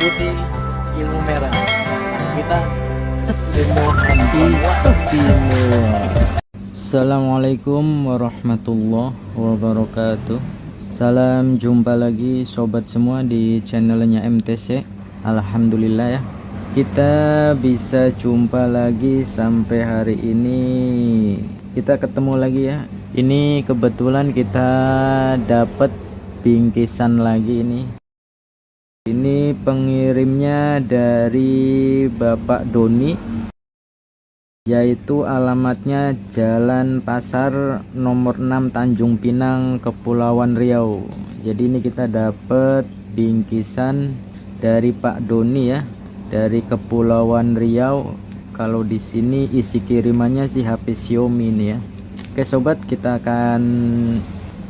putih, ilmu merah. Kita istimewa. Assalamualaikum warahmatullahi wabarakatuh. Salam jumpa lagi sobat semua di channelnya MTC. Alhamdulillah ya, kita bisa jumpa lagi sampai hari ini. Kita ketemu lagi ya. Ini kebetulan kita dapat bingkisan lagi ini. Ini pengirimnya dari Bapak Doni, yaitu alamatnya Jalan Pasar nomor 6 Tanjung Pinang, Kepulauan Riau. Jadi ini kita dapat bingkisan dari Pak Doni ya, dari Kepulauan Riau. Kalau di sini isi kirimannya sih HP Xiaomi ini ya. Oke sobat, kita akan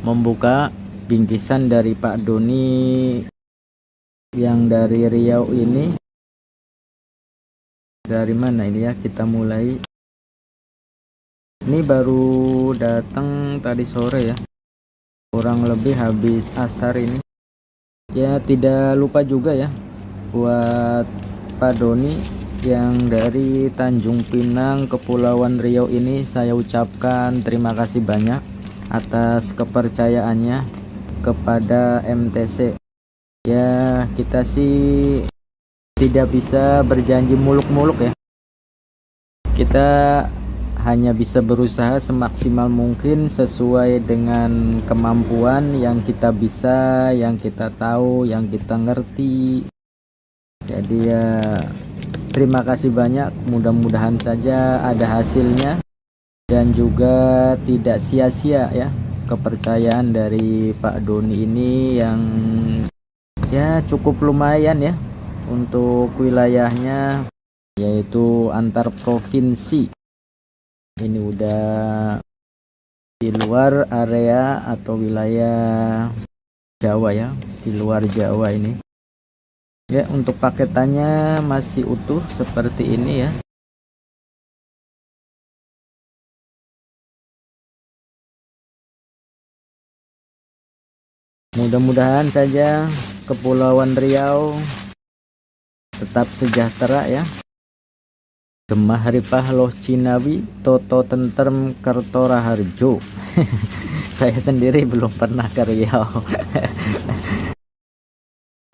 membuka bingkisan dari Pak Doni yang dari Riau ini. Dari mana ini ya, kita mulai. Ini baru datang tadi sore ya, kurang lebih habis asar ini ya. Tidak lupa juga ya buat Pak Doni yang dari Tanjung Pinang, Kepulauan Riau ini, saya ucapkan terima kasih banyak atas kepercayaannya kepada MTC ya. Kita sih tidak bisa berjanji muluk-muluk ya, kita hanya bisa berusaha semaksimal mungkin sesuai dengan kemampuan yang kita bisa, yang kita tahu, yang kita ngerti. Jadi ya terima kasih banyak, mudah-mudahan saja ada hasilnya dan juga tidak sia-sia ya kepercayaan dari Pak Doni ini yang ya cukup lumayan ya untuk wilayahnya, yaitu antar provinsi. Ini udah di luar area atau wilayah Jawa ya, di luar Jawa ini ya. Untuk paketannya masih utuh seperti ini ya. Mudah-mudahan saja Kepulauan Riau tetap sejahtera ya. Gemah Ripah Loh Cinawi Toto Tentrem Kertora Harjo. Saya sendiri belum pernah ke Riau.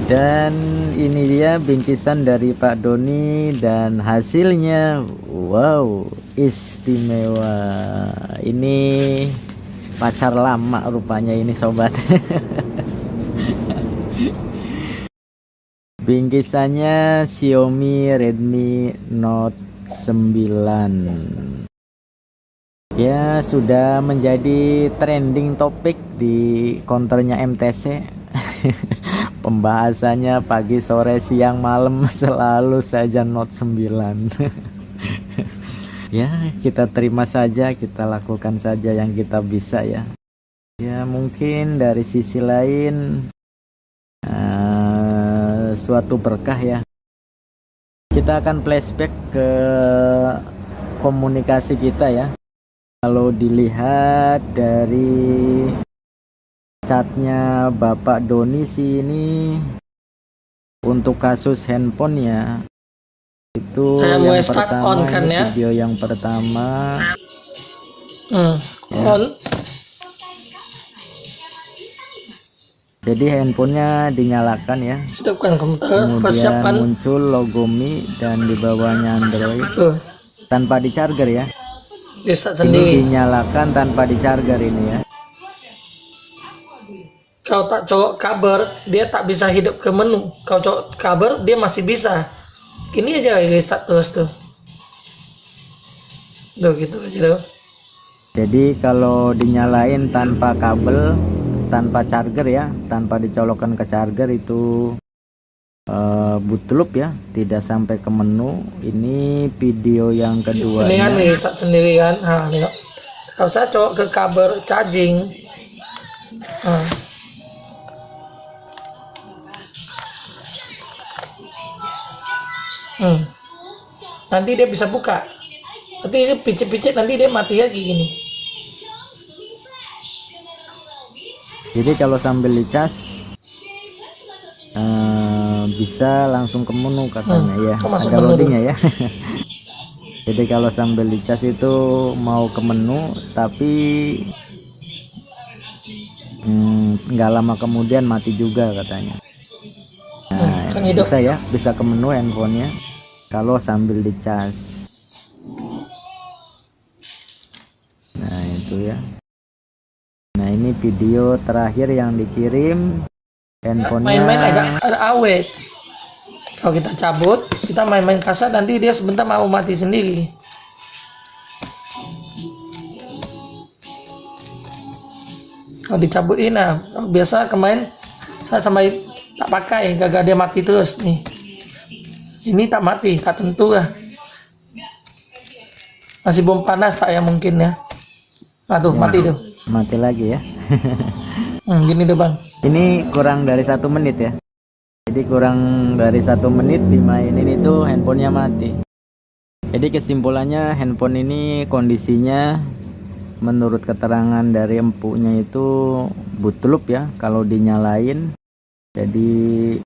Dan ini dia bingkisan dari Pak Doni dan hasilnya wow, istimewa. Ini pacar lama rupanya ini sobat. Bingkisannya Xiaomi Redmi Note 9 ya, sudah menjadi trending topik di konternya MTC. Pembahasannya pagi, sore, siang, malam selalu saja Note 9. Ya kita terima saja, kita lakukan saja yang kita bisa ya. Ya mungkin dari sisi lain suatu berkah ya. Kita akan flashback ke komunikasi kita ya. Kalau dilihat dari chatnya Bapak Doni sih, ini untuk kasus handphonenya itu saya yang start pertama on kan ya, video yang pertama ya. On. Jadi handphonenya dinyalakan ya, Hidupkan komputer, kemudian persiapan muncul logo Mi dan di bawahnya Android tanpa di charger ya. Bisa Ini sendiri. dinyalakan tanpa di charger ini ya. Kalau tak colok kabel, dia tak bisa hidup ke menu. Kalau colok kabel, dia masih bisa. Ini aja reset terus tuh. Tuh gitu aja tuh. Jadi kalau dinyalain tanpa kabel, tanpa charger ya, tanpa dicolokkan ke charger itu boot loop ya, tidak sampai ke menu. Ini video yang kedua. Ini kan reset sendiri kan. Nah, nih. Kalau saya colok ke kabel charging. Nah. Nanti dia bisa buka. Nanti dia picit-picit, nanti dia mati lagi gini. Jadi kalau sambil dicas bisa langsung ke menu katanya ya, kok masuk ada menu loadingnya ya. Jadi kalau sambil dicas itu mau ke menu, tapi nggak lama kemudian mati juga katanya. Nah, kan hidup. bisa ya, bisa ke menu handphonenya kalau sambil dicas. Nah itu ya. Nah ini video terakhir yang dikirim, handphonenya Main-main agak ada awet. Kalau kita cabut, kita main-main kasar, nanti dia sebentar mau mati sendiri. Kalau dicabutin, nah biasa kemarin saya sampai tak pakai, gagal dia mati terus nih. Ini tak mati, tak tentu lah. Masih bom panas tak ya mungkin ya. Nah tuh ya, mati tuh. mati lagi ya. Gini tuh bang. Ini kurang dari 1 menit ya. Jadi kurang dari 1 menit dimainin itu handphonenya mati. Jadi kesimpulannya handphone ini kondisinya menurut keterangan dari empuknya itu bootloop ya kalau dinyalain. Jadi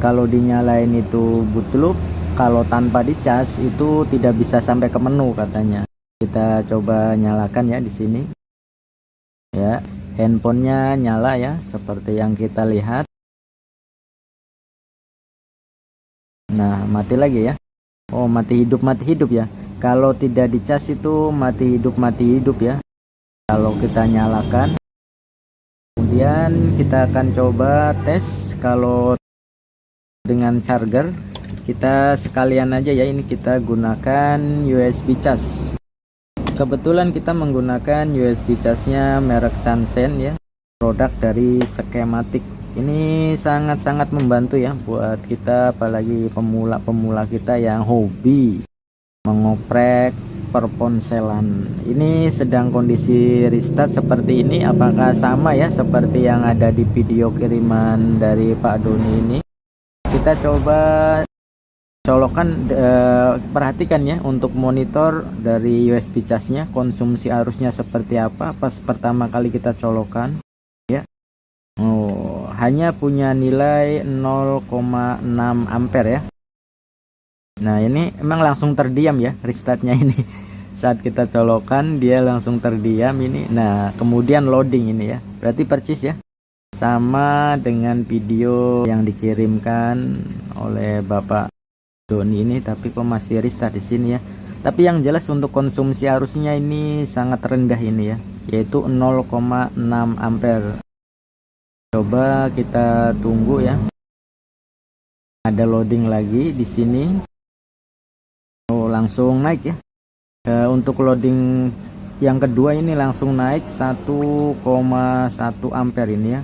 kalau dinyalain itu bootloop, kalau tanpa dicas itu tidak bisa sampai ke menu katanya. Kita coba nyalakan ya di sini. Ya, handphonenya nyala ya seperti yang kita lihat. Nah, mati lagi ya. Oh, mati hidup ya. Kalau tidak dicas itu mati hidup ya. Kalau kita nyalakan, kemudian kita akan coba tes kalau dengan charger. Kita sekalian aja ya, ini kita gunakan USB cas. Kebetulan kita menggunakan USB casnya merek Sansen ya, produk dari Skematik. Ini sangat-sangat membantu ya buat kita, apalagi pemula-pemula kita yang hobi mengoprek perponselan. Ini sedang kondisi restart seperti ini. Apakah sama ya seperti yang ada di video kiriman dari Pak Doni ini? Kita coba colokan, perhatikan ya untuk monitor dari USB casnya, konsumsi arusnya seperti apa pas pertama kali kita colokan ya. Oh, hanya punya nilai 0,6 ampere ya. Nah ini emang langsung terdiam ya restartnya ini. Saat kita colokan dia langsung terdiam ini. Nah kemudian loading ini ya, berarti percis ya, sama dengan video yang dikirimkan oleh Bapak Doni ini, tapi kok masih restart di sini ya. Tapi yang jelas untuk konsumsi arusnya ini sangat rendah ini ya, yaitu 0,6 ampere. Coba kita tunggu ya. Ada loading lagi di sini. Oh, langsung naik ya. Untuk loading yang kedua ini langsung naik 1,1 ampere ini ya.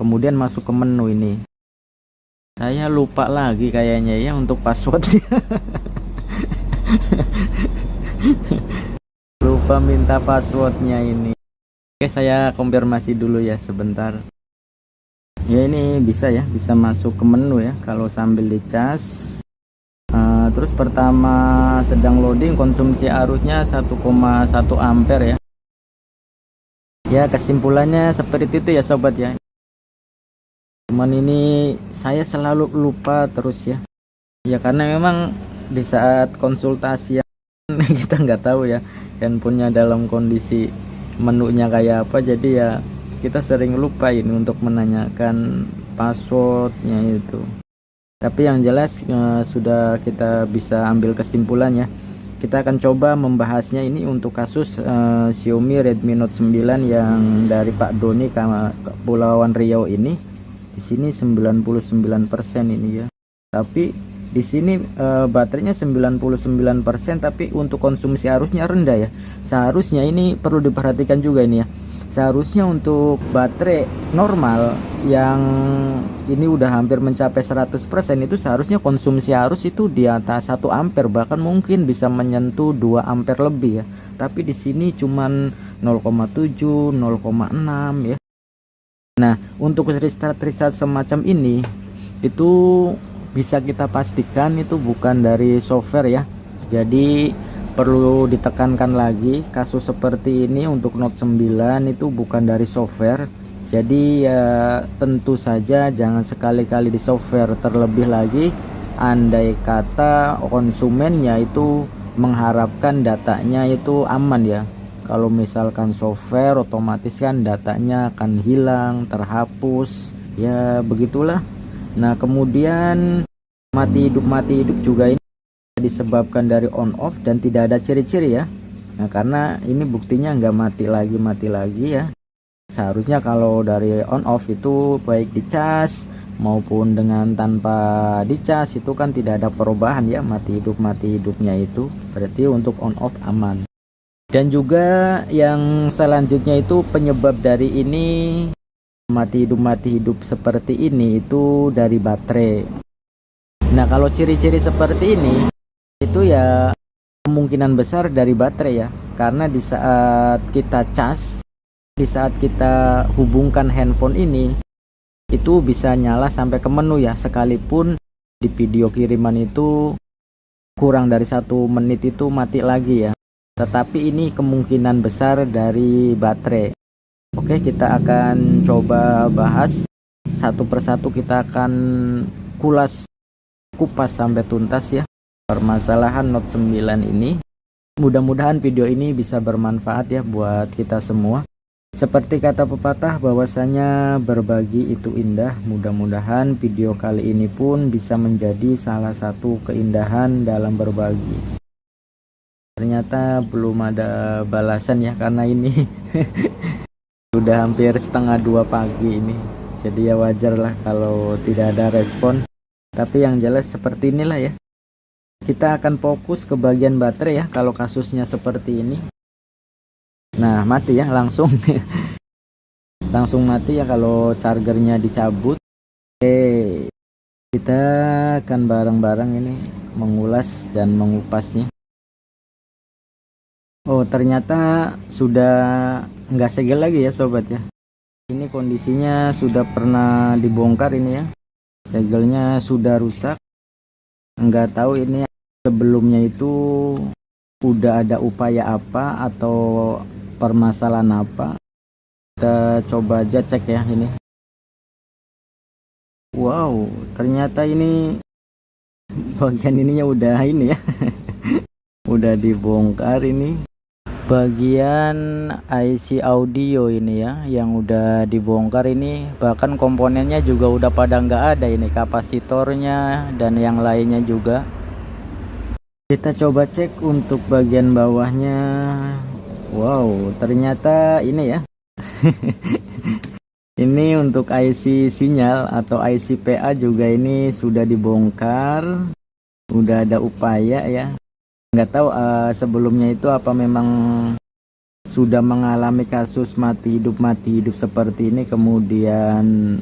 Kemudian masuk ke menu ini. Saya lupa lagi kayaknya ya untuk passwordnya. Lupa minta passwordnya ini. Oke, saya konfirmasi dulu ya sebentar. Ya ini bisa ya, bisa masuk ke menu ya kalau sambil dicas. Terus pertama sedang loading, konsumsi arusnya 1,1 ampere ya. Ya kesimpulannya seperti itu ya sobat ya. Cuman ini saya selalu lupa terus ya. Ya karena memang di saat konsultasi kita nggak tahu ya handphonenya dalam kondisi menunya kayak apa, jadi ya kita sering lupa ini untuk menanyakan passwordnya itu. Tapi yang jelas sudah kita bisa ambil kesimpulannya. Kita akan coba membahasnya ini untuk kasus Xiaomi Redmi Note 9 yang dari Pak Doni ke Kepulauan Riau ini. Di sini 99% ini ya. Tapi di sini baterainya 99%, tapi untuk konsumsi arusnya rendah ya. Seharusnya ini perlu diperhatikan juga ini ya. Seharusnya untuk baterai normal yang ini udah hampir mencapai 100% itu seharusnya konsumsi arus itu di atas 1 ampere, bahkan mungkin bisa menyentuh 2 ampere lebih ya. Tapi di sini cuman 0,7, 0,6 ya. Nah, untuk restart semacam ini itu bisa kita pastikan itu bukan dari software ya. Jadi perlu ditekankan lagi, kasus seperti ini untuk Note 9 itu bukan dari software. Jadi ya tentu saja jangan sekali-kali di software, terlebih lagi andai kata konsumennya itu mengharapkan datanya itu aman ya. Kalau misalkan software otomatis kan datanya akan hilang, terhapus, ya begitulah. Nah kemudian mati hidup juga ini disebabkan dari on off dan tidak ada ciri-ciri ya. Nah karena ini buktinya nggak mati lagi ya. Seharusnya kalau dari on off itu baik dicas maupun dengan tanpa dicas itu kan tidak ada perubahan ya, mati hidupnya itu berarti untuk on off aman. Dan juga yang selanjutnya itu penyebab dari ini mati hidup seperti ini itu dari baterai. Nah kalau ciri-ciri seperti ini itu ya kemungkinan besar dari baterai ya, karena di saat kita cas, di saat kita hubungkan handphone ini itu bisa nyala sampai ke menu ya, sekalipun di video kiriman itu kurang dari 1 menit itu mati lagi ya, tetapi ini kemungkinan besar dari baterai. Oke, kita akan coba bahas satu persatu, kita akan kupas sampai tuntas ya permasalahan Note 9 ini. Mudah-mudahan video ini bisa bermanfaat ya buat kita semua. Seperti kata pepatah bahwasanya berbagi itu indah. Mudah-mudahan video kali ini pun bisa menjadi salah satu keindahan dalam berbagi. Ternyata belum ada balasan ya, karena ini sudah hampir setengah 2 pagi ini. Jadi ya wajar lah kalau tidak ada respon. Tapi yang jelas seperti inilah ya. Kita akan fokus ke bagian baterai ya kalau kasusnya seperti ini. Nah mati ya langsung langsung mati ya kalau chargernya dicabut. Oke, kita akan bareng-bareng ini mengulas dan mengupasnya. Oh ternyata sudah nggak segel lagi ya sobat ya. Ini kondisinya sudah pernah dibongkar ini ya, segelnya sudah rusak. Nggak tahu ini sebelumnya itu udah ada upaya apa atau permasalahan apa. Kita coba aja cek ya ini. Wow ternyata ini bagian ininya udah ini ya udah dibongkar ini. Bagian IC audio ini ya yang udah dibongkar ini, bahkan komponennya juga udah pada nggak ada ini, kapasitornya dan yang lainnya juga. Kita coba cek untuk bagian bawahnya. Wow ternyata ini ya ini untuk IC sinyal atau IC PA juga ini sudah dibongkar, udah ada upaya ya. Nggak tahu sebelumnya itu apa memang sudah mengalami kasus mati hidup seperti ini, kemudian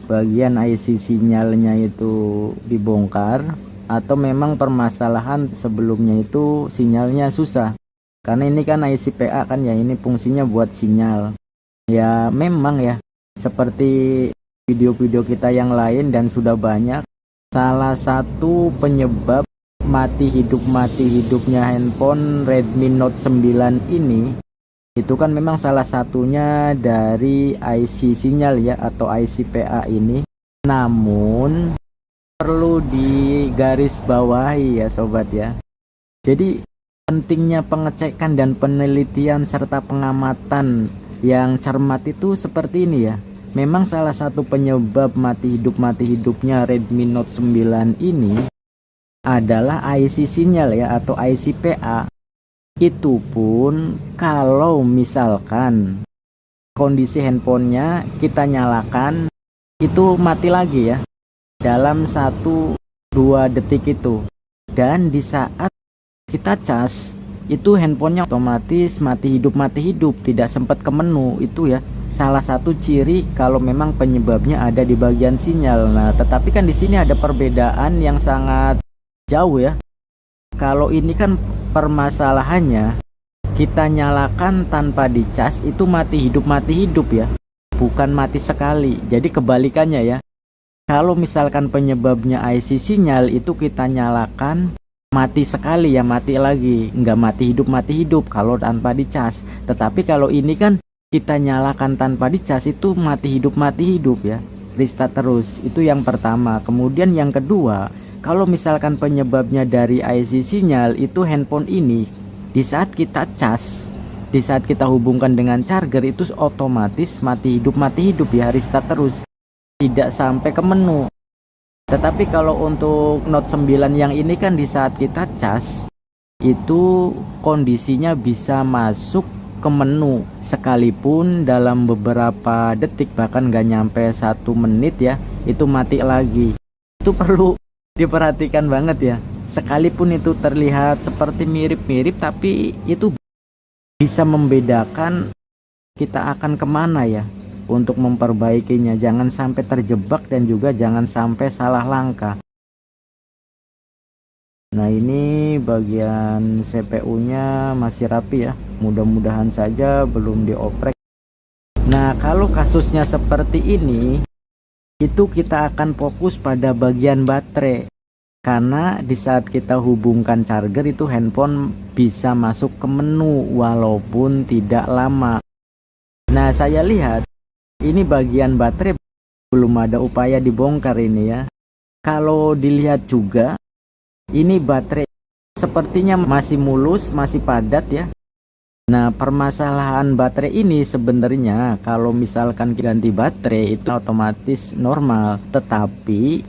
bagian IC sinyalnya itu dibongkar, atau memang permasalahan sebelumnya itu sinyalnya susah. Karena ini kan IC PA kan ya, ini fungsinya buat sinyal. Ya memang ya, seperti video-video kita yang lain dan sudah banyak, salah satu penyebab mati hidupnya handphone Redmi Note 9 ini itu kan memang salah satunya dari IC sinyal ya atau IC PA ini. Namun perlu digarisbawahi ya sobat ya. Jadi pentingnya pengecekan dan penelitian serta pengamatan yang cermat itu seperti ini ya. Memang salah satu penyebab mati hidupnya Redmi Note 9 ini adalah IC sinyal ya atau IC PA. Itu pun kalau misalkan kondisi handphonenya kita nyalakan itu mati lagi ya dalam 1-2 detik itu. Dan di saat kita cas itu handphonenya otomatis mati hidup, tidak sempat ke menu. Itu ya salah satu ciri kalau memang penyebabnya ada di bagian sinyal. Nah tetapi kan di sini ada perbedaan yang sangat jauh ya. Kalau ini kan permasalahannya kita nyalakan tanpa dicas itu mati hidup ya, bukan mati sekali. Jadi kebalikannya ya, kalau misalkan penyebabnya IC sinyal itu kita nyalakan mati sekali ya, mati lagi, nggak mati hidup kalau tanpa dicas. Tetapi kalau ini kan kita nyalakan tanpa dicas itu mati hidup ya, restart terus. Itu yang pertama. Kemudian yang kedua, kalau misalkan penyebabnya dari IC sinyal, itu handphone ini di saat kita cas, di saat kita hubungkan dengan charger itu otomatis mati hidup ya, restart terus, tidak sampai ke menu. Tetapi kalau untuk Note 9 yang ini kan di saat kita cas itu kondisinya bisa masuk ke menu sekalipun dalam beberapa detik, bahkan gak nyampe 1 menit ya, itu mati lagi. Itu perlu diperhatikan banget ya. Sekalipun itu terlihat seperti mirip-mirip, tapi itu bisa membedakan kita akan kemana ya untuk memperbaikinya. Jangan sampai terjebak dan juga jangan sampai salah langkah. Nah, ini bagian CPU nya masih rapi ya, mudah-mudahan saja belum dioprek. Nah, kalau kasusnya seperti ini, itu kita akan fokus pada bagian baterai, karena di saat kita hubungkan charger itu handphone bisa masuk ke menu walaupun tidak lama. Nah, saya lihat ini bagian baterai belum ada upaya dibongkar ini ya. Kalau dilihat juga ini baterai sepertinya masih mulus, masih padat ya. Nah, permasalahan baterai ini sebenarnya kalau misalkan ganti baterai itu otomatis normal, tetapi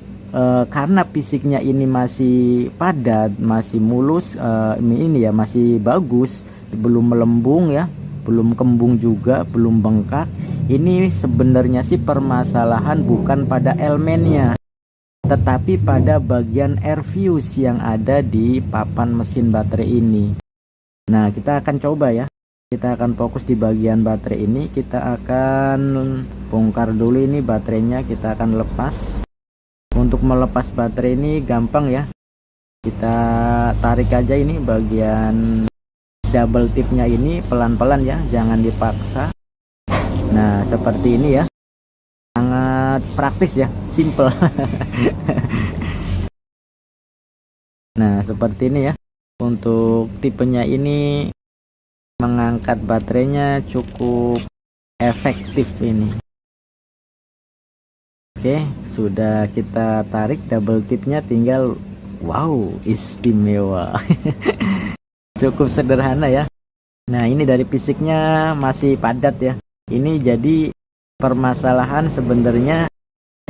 karena fisiknya ini masih padat, masih mulus, ini ya masih bagus, belum melembung ya, belum kembung juga, belum bengkak. Ini sebenarnya sih permasalahan bukan pada elemennya, tetapi pada bagian air fuse yang ada di papan mesin baterai ini. Nah, kita akan coba ya. Kita akan fokus di bagian baterai ini. Kita akan bongkar dulu ini baterainya, kita akan lepas. Untuk melepas baterai ini gampang ya. Kita tarik aja ini bagian double tipnya ini pelan-pelan ya, jangan dipaksa. Nah, seperti ini ya. Sangat praktis ya, simple. Nah, seperti ini ya. Untuk tipenya ini mengangkat baterainya cukup efektif ini. Oke, sudah kita tarik double tipnya, tinggal wow, istimewa. Cukup sederhana ya. Nah, ini dari fisiknya masih padat ya. Ini jadi permasalahan sebenarnya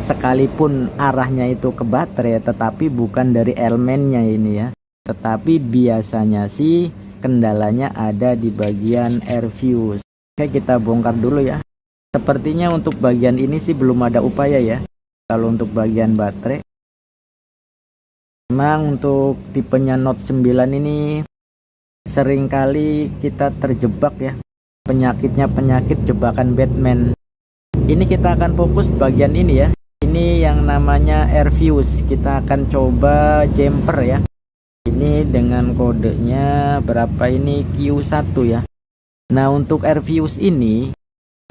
sekalipun arahnya itu ke baterai, tetapi bukan dari elemennya ini ya. Tetapi biasanya sih kendalanya ada di bagian air fuse. Oke, kita bongkar dulu ya. Sepertinya untuk bagian ini sih belum ada upaya ya. Kalau untuk bagian baterai, memang untuk tipenya Note 9 ini seringkali kita terjebak ya. Penyakitnya penyakit jebakan Batman. Ini kita akan fokus bagian ini ya. Ini yang namanya air fuse. Kita akan coba jumper ya. Ini dengan kodenya berapa ini, Q1 ya. Nah, untuk air fuse ini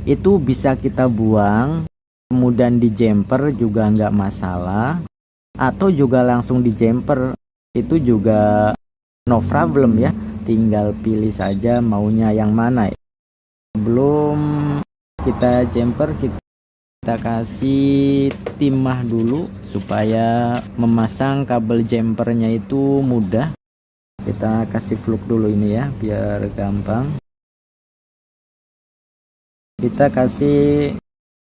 itu bisa kita buang, kemudian di jumper juga nggak masalah, atau juga langsung di jumper itu juga no problem ya. Tinggal pilih saja maunya yang mana ya. Sebelum kita jumper, kita kasih timah dulu supaya memasang kabel jumpernya itu mudah. Kita kasih fluk dulu ini ya biar gampang. Kita kasih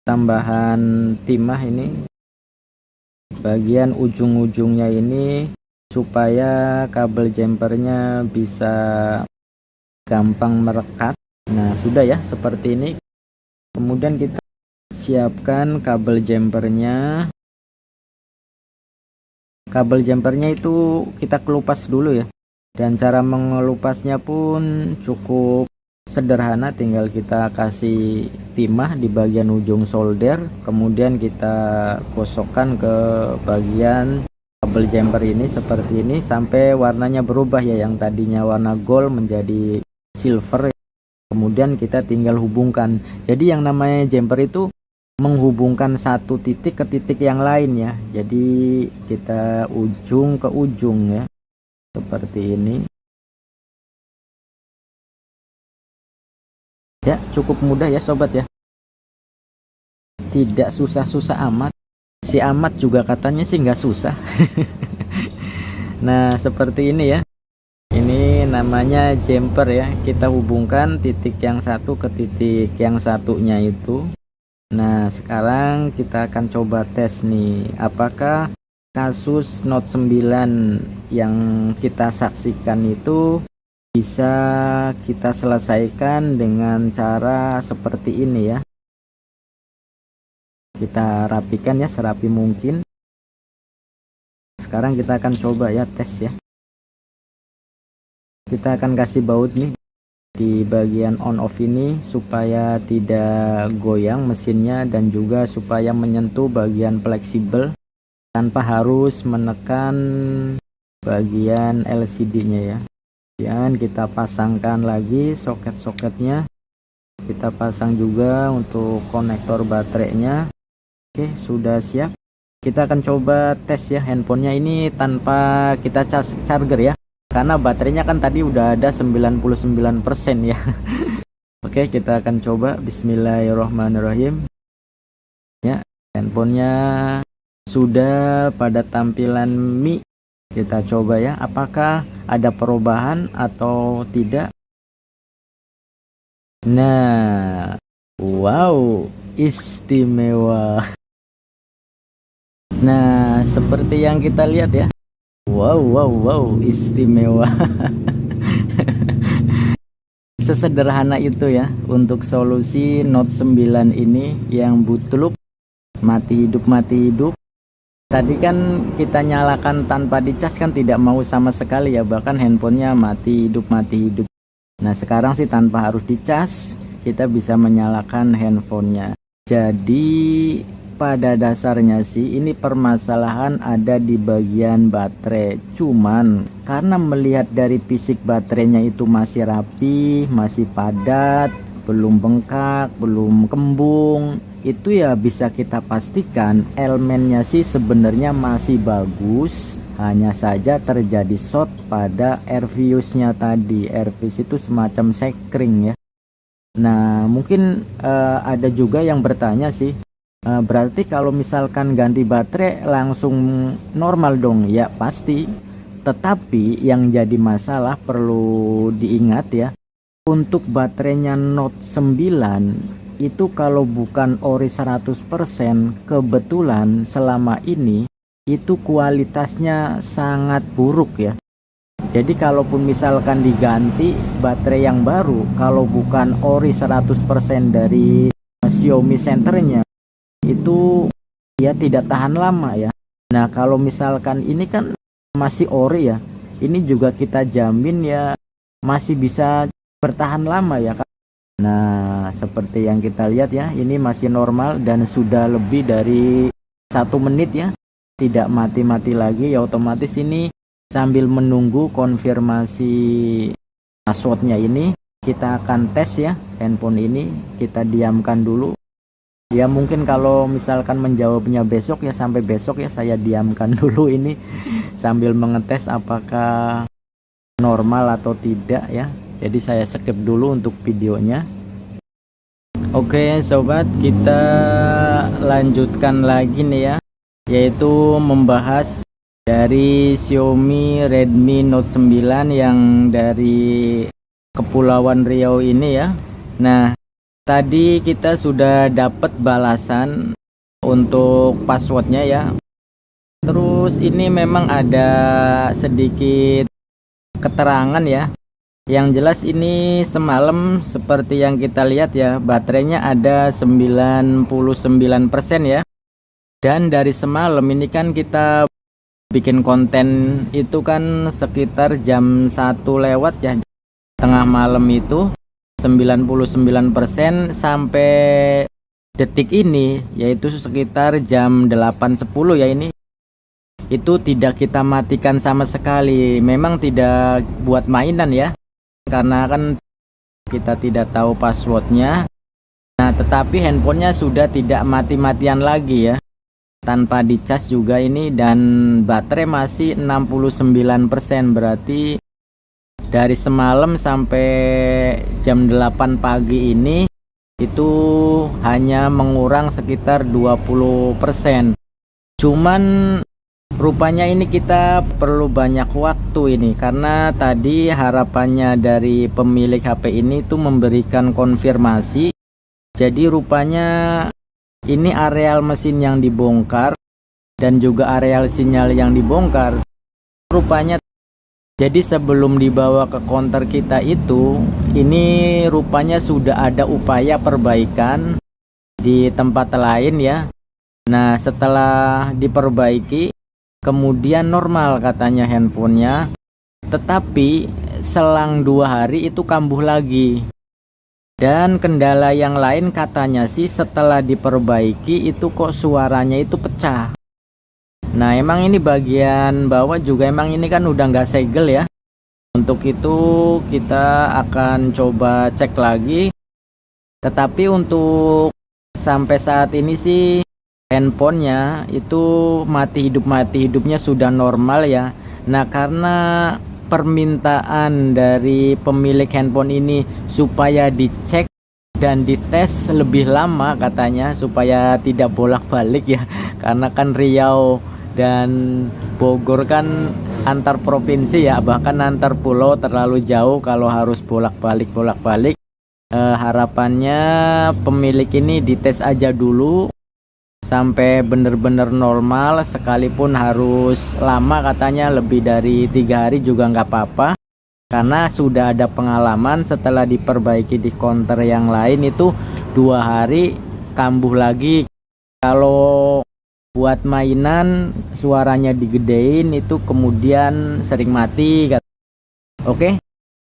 tambahan timah ini bagian ujung-ujungnya ini supaya kabel jumpernya bisa gampang merekat. Nah, sudah ya seperti ini. Kemudian kita siapkan kabel jumpernya. Kabel jumpernya itu kita kelupas dulu ya. Dan cara mengelupasnya pun cukup sederhana, tinggal kita kasih timah di bagian ujung solder, kemudian kita gosokkan ke bagian kabel jumper ini seperti ini sampai warnanya berubah ya, yang tadinya warna gold menjadi silver. Kemudian kita tinggal hubungkan. Jadi yang namanya jumper itu menghubungkan satu titik ke titik yang lain ya. Jadi kita ujung ke ujung ya, seperti ini. Ya, cukup mudah ya sobat ya. Tidak susah-susah amat. Si Amat juga katanya sih nggak susah. Nah, seperti ini ya. Ini namanya jumper ya. Kita hubungkan titik yang satu ke titik yang satunya itu. Nah, sekarang kita akan coba tes nih. Apakah kasus Note 9 yang kita saksikan itu bisa kita selesaikan dengan cara seperti ini ya. Kita rapikan ya serapi mungkin. Sekarang kita akan coba ya tes ya. Kita akan kasih baut nih di bagian on off ini supaya tidak goyang mesinnya dan juga supaya menyentuh bagian fleksibel tanpa harus menekan bagian LCD-nya ya. Dan kita pasangkan lagi soket-soketnya. Kita pasang juga untuk konektor baterainya. Oke, sudah siap. Kita akan coba tes ya handphonenya ini tanpa kita charger ya. Karena baterainya kan tadi udah ada 99% ya. Oke, kita akan coba. Bismillahirrohmanirrohim. Ya, handphonenya sudah pada tampilan Mi. Kita coba ya, apakah ada perubahan atau tidak. Nah, wow, istimewa. Nah, seperti yang kita lihat ya. Wow, istimewa. Sesederhana itu ya untuk solusi Note 9 ini yang bootloop mati hidup. Tadi kan kita nyalakan tanpa dicas kan tidak mau sama sekali ya, bahkan handphonenya mati hidup. Nah, sekarang sih tanpa harus dicas kita bisa menyalakan handphonenya. Jadi pada dasarnya sih ini permasalahan ada di bagian baterai. Cuman karena melihat dari fisik baterainya itu masih rapi, masih padat, belum bengkak, belum kembung, itu ya bisa kita pastikan elemennya sih sebenarnya masih bagus. Hanya saja terjadi short pada air fuse-nya tadi. Air fuse itu semacam sekring ya. Nah, mungkin ada juga yang bertanya sih, berarti kalau misalkan ganti baterai langsung normal dong? Ya pasti. Tetapi yang jadi masalah perlu diingat ya, untuk baterainya Note 9 itu kalau bukan ori 100%, kebetulan selama ini itu kualitasnya sangat buruk ya. Jadi kalaupun misalkan diganti baterai yang baru, kalau bukan ori 100% dari Xiaomi centernya, itu ya tidak tahan lama ya. Nah, kalau misalkan ini kan masih ori ya, ini juga kita jamin ya masih bisa bertahan lama ya. Nah, seperti yang kita lihat ya, ini masih normal dan sudah lebih dari 1 menit ya, tidak mati-mati lagi ya. Otomatis ini sambil menunggu konfirmasi passwordnya ini, kita akan tes ya handphone ini. Kita diamkan dulu ya, mungkin kalau misalkan menjawabnya besok ya sampai besok ya, saya diamkan dulu ini sambil mengetes apakah normal atau tidak ya. Jadi saya skip dulu untuk videonya. Oke sobat, kita lanjutkan lagi nih ya, yaitu membahas dari Xiaomi Redmi Note 9 yang dari Kepulauan Riau ini ya. Nah, tadi kita sudah dapat balasan untuk passwordnya ya. Terus ini memang ada sedikit keterangan ya. Yang jelas ini semalam seperti yang kita lihat ya, baterainya ada 99% ya. Dan dari semalam ini kan kita bikin konten itu kan sekitar jam 1 lewat ya, tengah malam itu 99% sampai detik ini, yaitu sekitar jam 8.10 ya, ini itu tidak kita matikan sama sekali. Memang tidak buat mainan ya, karena kan kita tidak tahu passwordnya. Nah, tetapi handphonenya sudah tidak mati-matian lagi ya, tanpa dicas juga ini, dan baterai masih 69%. Berarti dari semalam sampai jam 8 pagi ini itu hanya mengurang sekitar 20%. Cuman rupanya ini kita perlu banyak waktu ini, karena tadi harapannya dari pemilik HP ini itu memberikan konfirmasi. Jadi rupanya ini areal mesin yang dibongkar dan juga areal sinyal yang dibongkar. Rupanya jadi sebelum dibawa ke counter kita itu, ini rupanya sudah ada upaya perbaikan di tempat lain ya. Nah, setelah diperbaiki kemudian normal katanya handphonenya, tetapi selang 2 hari itu kambuh lagi. Dan kendala yang lain katanya sih setelah diperbaiki itu kok suaranya itu pecah. Nah, emang ini bagian bawah juga emang ini kan udah nggak segel ya. Untuk itu kita akan coba cek lagi. Tetapi untuk sampai saat ini sih handphonenya itu mati hidupnya sudah normal ya. Nah, karena permintaan dari pemilik handphone ini supaya dicek dan dites lebih lama katanya, supaya tidak bolak-balik ya, karena kan Riau dan Bogor kan antar provinsi ya, bahkan antar pulau terlalu jauh kalau harus bolak-balik. Harapannya pemilik ini dites aja dulu sampai bener-bener normal, sekalipun harus lama katanya lebih dari 3 hari juga nggak apa-apa, karena sudah ada pengalaman setelah diperbaiki di counter yang lain itu 2 hari kambuh lagi. Kalau buat mainan suaranya digedein itu kemudian sering mati. Oke,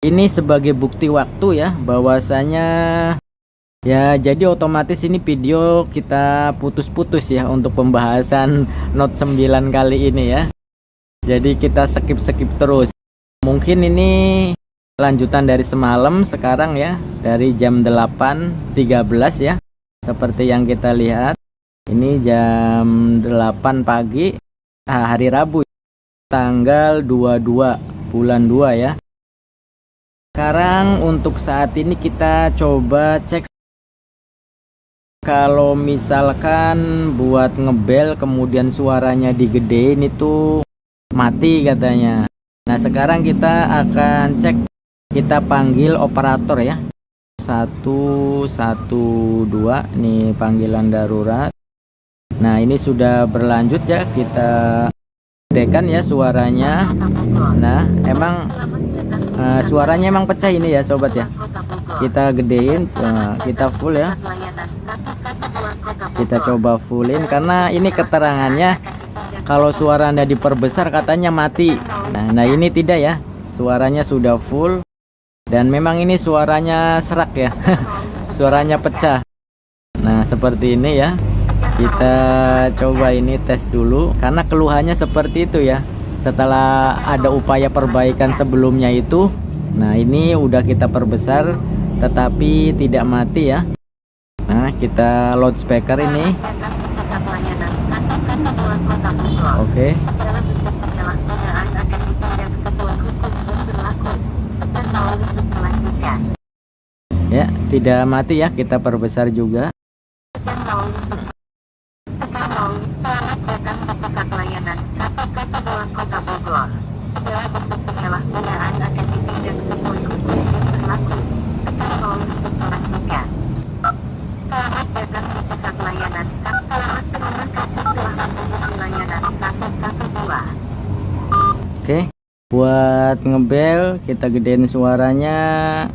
ini sebagai bukti waktu ya bahwasanya ya, jadi otomatis ini video kita putus-putus ya untuk pembahasan Note 9 kali ini ya. Jadi kita skip terus. Mungkin ini lanjutan dari semalam sekarang ya, dari jam 8.13 ya, seperti yang kita lihat. Ini jam 8 pagi hari Rabu tanggal 22 bulan 2 ya. Sekarang untuk saat ini kita coba cek kalau misalkan buat ngebel kemudian suaranya digedein itu mati katanya. Nah, sekarang kita akan cek, kita panggil operator ya. 112 nih panggilan darurat. Nah, ini sudah berlanjut ya, kita gedekan ya suaranya. Nah, emang suaranya emang pecah ini ya sobat ya. Kita gedein, kita full ya. Kita coba fullin karena ini keterangannya kalau suara Anda diperbesar katanya mati. Nah, ini tidak ya. Suaranya sudah full dan memang ini suaranya serak ya. Suaranya pecah. Nah, seperti ini ya. Kita coba ini tes dulu karena keluhannya seperti itu ya. Setelah ada upaya perbaikan sebelumnya itu, nah ini udah kita perbesar tetapi tidak mati ya. Nah, kita loudspeaker ini. Oke. Ya, tidak mati ya, kita perbesar juga. Oke, buat ngebel kita gedein suaranya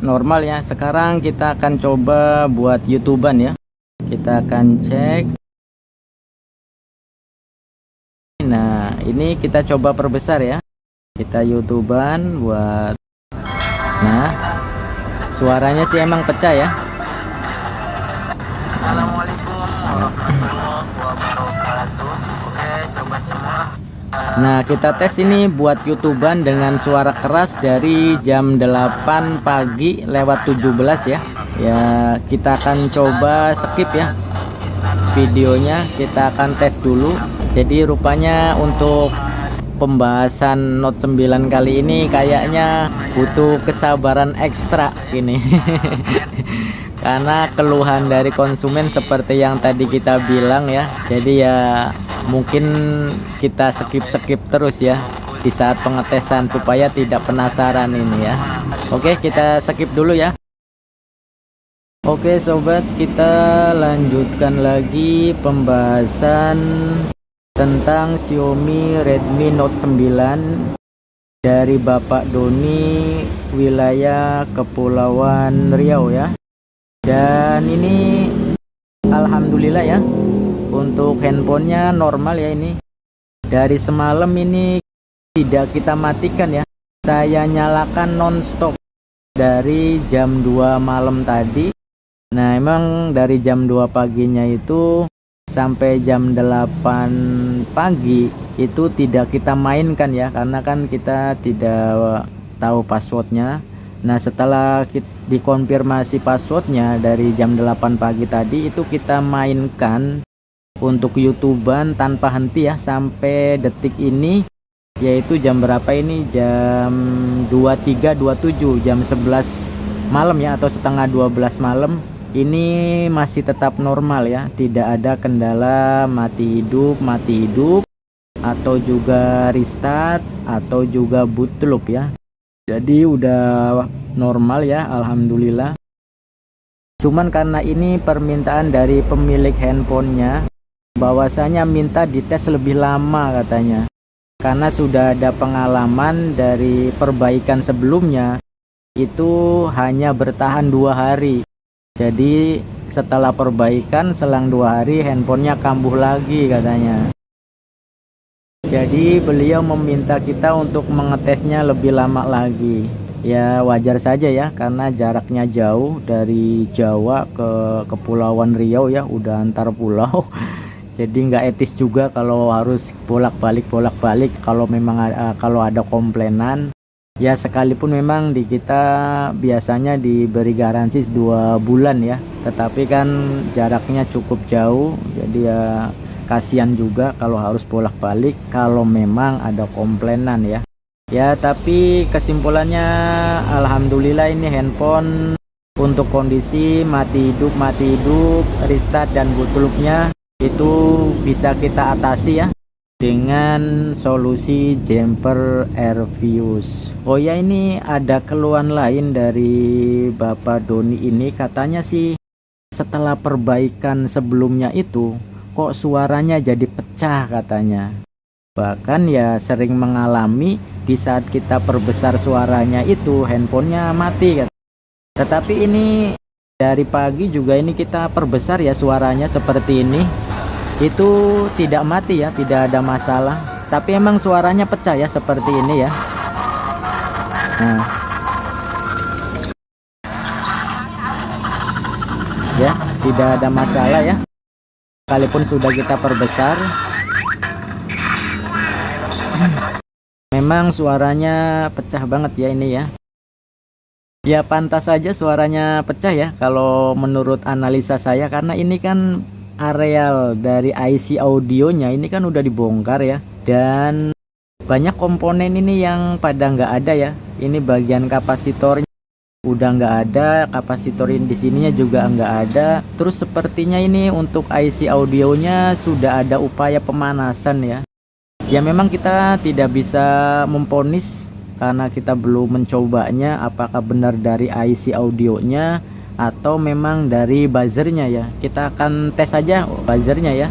normal ya. Sekarang kita akan coba buat YouTubean ya. Kita akan cek. Nah, ini kita coba perbesar ya. Kita YouTubean buat. Nah, suaranya sih emang pecah ya. Assalamualaikum warahmatullahi wabarakatuh. Oke sobat semua, Nah, kita tes ini buat YouTubean dengan suara keras dari jam 8 pagi lewat 17 ya. Ya, kita akan coba skip ya videonya, kita akan tes dulu. Jadi rupanya untuk pembahasan Note 9 kali ini kayaknya butuh kesabaran ekstra ini. Karena keluhan dari konsumen seperti yang tadi kita bilang ya. Jadi ya mungkin kita skip terus ya di saat pengetesan supaya tidak penasaran ini ya. Oke, kita skip dulu ya. Oke sobat, kita lanjutkan lagi pembahasan tentang Xiaomi Redmi Note 9 dari Bapak Doni, wilayah Kepulauan Riau ya. Dan ini alhamdulillah ya, untuk handphonenya normal ya ini. Dari semalam ini tidak kita matikan ya, saya nyalakan nonstop dari jam 2 malam tadi. Nah emang dari jam 2 paginya itu sampai jam 8 pagi itu tidak kita mainkan ya, karena kan kita tidak tahu passwordnya. Nah setelah dikonfirmasi passwordnya dari jam 8 pagi tadi itu kita mainkan untuk YouTubean tanpa henti ya sampai detik ini, yaitu jam berapa ini, jam 23.27, jam 11 malam ya, atau setengah 12 malam. Ini masih tetap normal ya, tidak ada kendala mati hidup atau juga restart atau juga boot loop ya. Jadi udah normal ya, alhamdulillah. Cuman karena ini permintaan dari pemilik handphonenya, bahwasanya minta dites lebih lama katanya, karena sudah ada pengalaman dari perbaikan sebelumnya itu hanya bertahan 2 hari. Jadi setelah perbaikan selang 2 hari handphonenya kambuh lagi katanya. Jadi beliau meminta kita untuk mengetesnya lebih lama lagi. Ya wajar saja ya, karena jaraknya jauh dari Jawa ke Kepulauan Riau ya, udah antar pulau. Jadi nggak etis juga kalau harus bolak-balik kalau memang kalau ada komplainan. Ya sekalipun memang di kita biasanya diberi garansi 2 bulan ya, tetapi kan jaraknya cukup jauh, jadi ya kasihan juga kalau harus bolak-balik kalau memang ada komplainan ya. Ya tapi kesimpulannya alhamdulillah ini handphone untuk kondisi mati hidup, restart dan boot loop-nya itu bisa kita atasi ya dengan solusi jumper Airviews. Oh ya, ini ada keluhan lain dari Bapak Doni ini, katanya sih setelah perbaikan sebelumnya itu kok suaranya jadi pecah katanya. Bahkan ya sering mengalami di saat kita perbesar suaranya itu handphonenya mati. Tetapi ini dari pagi juga ini kita perbesar ya suaranya seperti ini, itu tidak mati ya, tidak ada masalah. Tapi emang suaranya pecah ya seperti ini ya. Nah ya, tidak ada masalah ya, sekalipun sudah kita perbesar. Memang suaranya pecah banget ya ini ya. Ya pantas saja suaranya pecah ya kalau menurut analisa saya, karena ini kan areal dari IC audionya ini kan udah dibongkar ya, dan banyak komponen ini yang pada nggak ada ya. Ini bagian kapasitornya udah nggak ada, kapasitor di sininya juga nggak ada. Terus sepertinya ini untuk IC audionya sudah ada upaya pemanasan ya. Ya memang kita tidak bisa memponis karena kita belum mencobanya apakah benar dari IC audionya atau memang dari buzzernya ya. Kita akan tes saja buzzernya ya.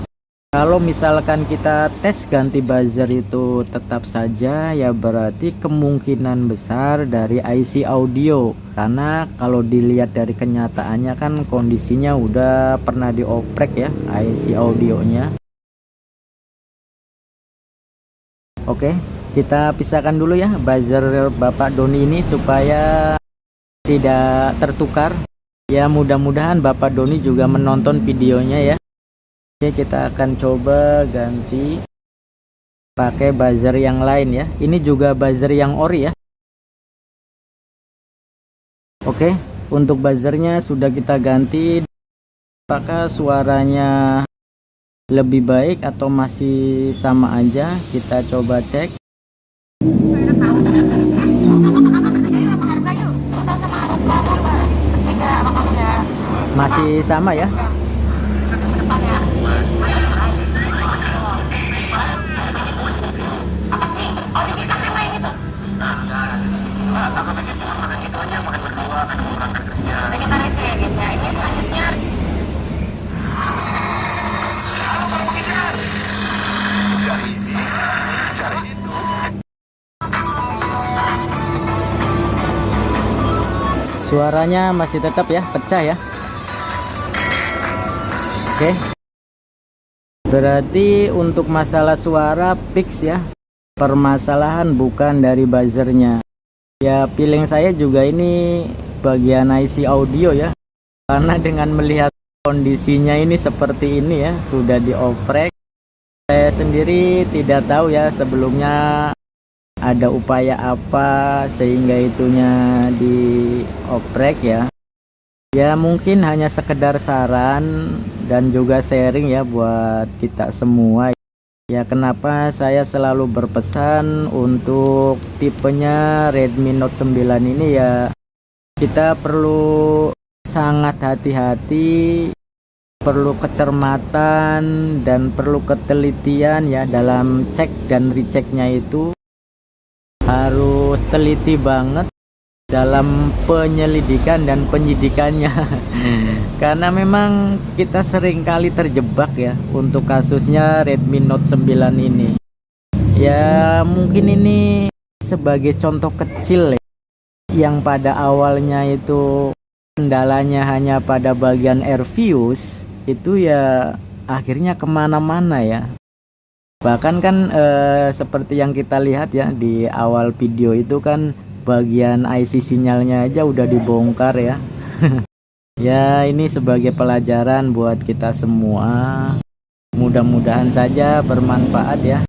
Kalau misalkan kita tes ganti buzzer itu tetap saja ya, berarti kemungkinan besar dari IC audio, karena kalau dilihat dari kenyataannya kan kondisinya udah pernah dioprek ya IC audionya. Oke, kita pisahkan dulu ya buzzer Bapak Doni ini supaya tidak tertukar. Ya mudah-mudahan Bapak Doni juga menonton videonya ya. Oke, kita akan coba ganti pakai buzzer yang lain ya. Ini juga buzzer yang ori ya. Oke, untuk buzzernya sudah kita ganti. Apakah suaranya lebih baik atau masih sama aja? Kita coba cek. Masih sama ya? Suaranya masih tetap ya, pecah ya. Oke. Berarti untuk masalah suara fix ya. Permasalahan bukan dari buzzernya. Ya, feeling saya juga ini bagian IC audio ya. Karena dengan melihat kondisinya ini seperti ini ya, sudah dioprek. Saya sendiri tidak tahu ya sebelumnya ada upaya apa sehingga itunya dioprek ya. Ya mungkin hanya sekedar saran dan juga sharing ya buat kita semua. Ya kenapa saya selalu berpesan untuk tipenya Redmi Note 9 ini ya, kita perlu sangat hati-hati, perlu kecermatan dan perlu ketelitian ya dalam cek dan rechecknya itu. Harus teliti banget dalam penyelidikan dan penyidikannya. Karena memang kita sering kali terjebak ya untuk kasusnya Redmi Note 9 ini. Ya mungkin ini sebagai contoh kecil ya, yang pada awalnya itu kendalanya hanya pada bagian air fuse, itu ya akhirnya kemana-mana ya. Bahkan kan seperti yang kita lihat ya di awal video itu kan bagian IC sinyalnya aja udah dibongkar ya. Ya ini sebagai pelajaran buat kita semua. Mudah-mudahan saja bermanfaat ya.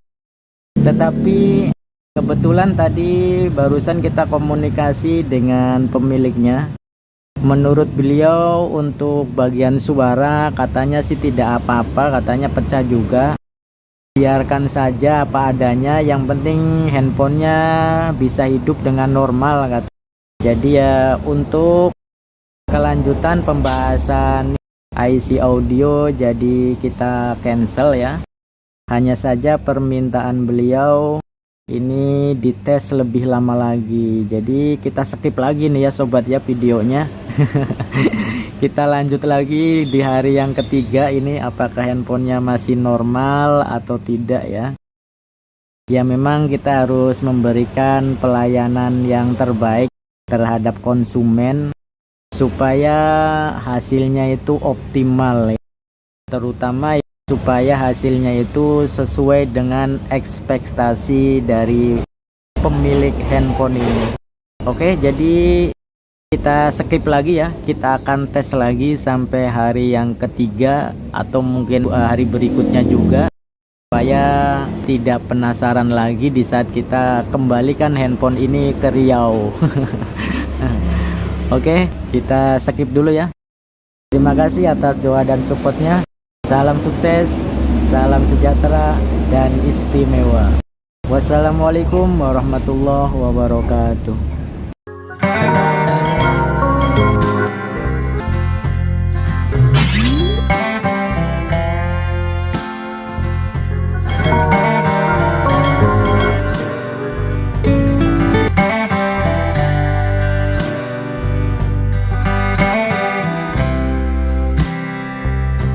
Tetapi kebetulan tadi barusan kita komunikasi dengan pemiliknya. Menurut beliau untuk bagian suara katanya sih tidak apa-apa, katanya pecah juga. Biarkan saja apa adanya, yang penting handphonenya bisa hidup dengan normal kata. Jadi ya untuk kelanjutan pembahasan IC audio jadi kita cancel ya. Hanya saja permintaan beliau ini dites lebih lama lagi. Jadi kita skip lagi nih ya sobat ya videonya. Kita lanjut lagi di hari yang ketiga ini, apakah handphonenya masih normal atau tidak ya. Ya memang kita harus memberikan pelayanan yang terbaik terhadap konsumen supaya hasilnya itu optimal ya. Terutama supaya hasilnya itu sesuai dengan ekspektasi dari pemilik handphone ini. Oke, jadi kita skip lagi ya, kita akan tes lagi sampai hari yang ketiga atau mungkin hari berikutnya juga, supaya tidak penasaran lagi di saat kita kembalikan handphone ini ke Riau. Oke, kita skip dulu ya. Terima kasih atas doa dan supportnya. Salam sukses, salam sejahtera dan istimewa. Wassalamualaikum warahmatullahi wabarakatuh.